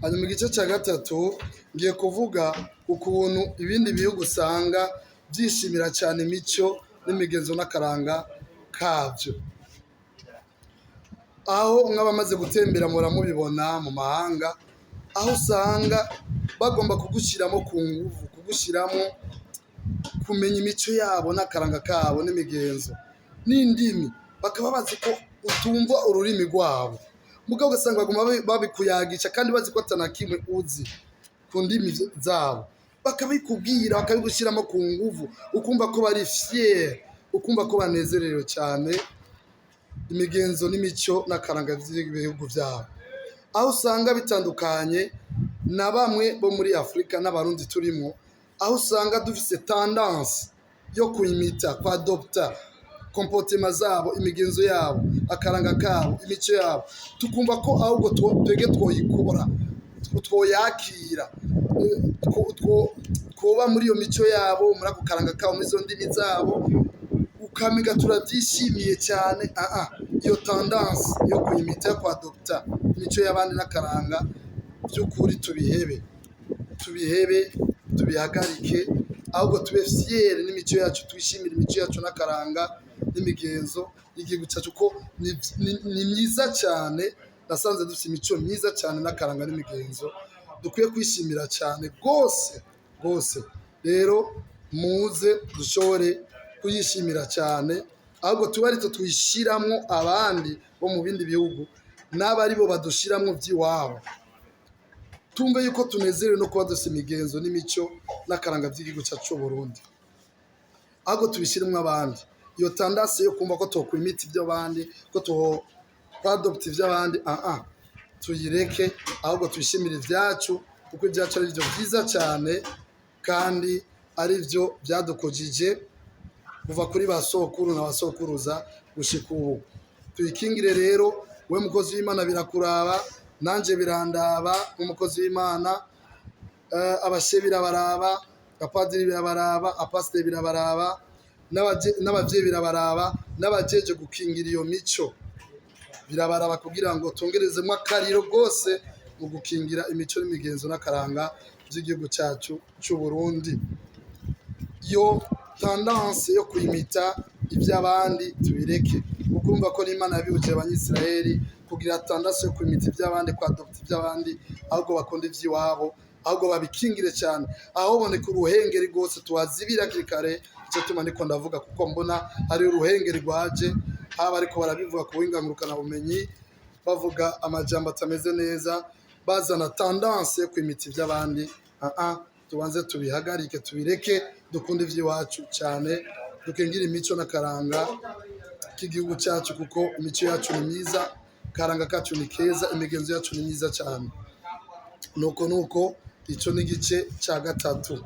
hanyuma igice cya gatatu ngiye kuvuga ukuntu ibindi bihugu usanga byishimira cyane imico n'imigenzo n'akaranga kabyo, aho nk'abamaze gutembera muramubibona mu mahanga, aho usanga bagomba kugushyiramo ku nguvu, kugushyiramo kumenya imico yabo n'akaranga kabo n'imigenzo n'indimi, bakaba bazi ko utumva ururimi rwabo, mugabo ugasanga baguma babikuyagisha kandi bazi ko atanakimwe uzi ku ndimi zabo, bakabikubwira bakabigushyiramo ku nguvu, ukumva ko bari fier, ukumva ko banezerewe cyane imigenzo n'imico n'akaranga by'ibihugu byabo, aho usanga bitandukanye na bamwe bo muri Afurika n'abarundi turimo, aho usanga dufise tendance yo kuimita, kwa adopta comportement zabo, imigenzo yabo, akaranga kabo, imico yabo, tukumva ko ahubwo twege twoyikora, twoyakira, twoba muri iyo mico yabo, muri ako karanga kabo, muri izo ndimi zabo, ukamiga turabyishimiye cyane. Iyo tendance yo kuimita, kwa adopta imico y'abandi n'akaranga, by'ukuri tubihebe, tubihagarike, ahubwo tube fier n'imico yacu, twishimire imico yacu n'akaranga n'imigenzo y'igihugu cyacu, ko ni myiza cyane. Nasanze dufite imico myiza cyane n'akaranga n'imigenzo dukwiye kwishimira cyane rwose. Rero muze dushobore kuyishimira cyane, ahubwo tuba ari twe tuyishyiramo abandi bo mu bindi bihugu, n'aba ari bo badushyiramo by'iwabo, tumve yuko tunezerewe no kuba dufite imigenzo n'imico n'akaranga by'igihugu cyacu cy'u Burundi, ahubwo tubishyiremo abandi. Iyo tendance yo kumva ko twokwimita iby'abandi, ko twadopta iby'abandi, tuyireke, ahubwo twishimire ibyacu, kuko ibyacu ari byo byiza cyane kandi ari byo byadukujije kuva kuri ba sokuru na ba sokuruza gushika ubu. Tuyikingire rero, we mukozi w'Imana birakuraba, nanjye birandaba nk'umukozi w'Imana, abashe birabaraba, abapadiri birabaraba, apasiteri birabaraba, n'ababyeyi birabaraba, n'abajeje gukingira iyo mico birabaraba, kugira ngo tungerezemo akariro rwose mu gukingira imico n'imigenzo n'akaranga by'igihugu cyacu cy'u Burundi. Iyo tendance yo kwimita iby'abandi tubireke, ukumva ko n'Imana yabibukije abanyisiraheli kugira tendance yo kwimita iby'abandi, kwadopta iby'abandi, ahubwo bakunda iby'iwabo, ahubwo babikingire cyane, aho boneka uruhengeri rwose tuhazibira hakiri kare. Icyo tuma niko ndavuga, kuko mbona hari uruhengeri rwaje, haba ariko barabivuga ku buhinga ngurukanabumenyi, bavuga amajambo atameze neza, bazana tendance yo kwimita iby'abandi. Tubanze tubihagarike, tubireke, dukunde iby'iwacu cyane, dukingire imico n'akaranga k'igihugu cyacu, kuko imico yacu ni myiza, akaranga kacu ni keza, imigenzo yacu ni myiza cyane. Nuko icyo ni igice cya gatatu.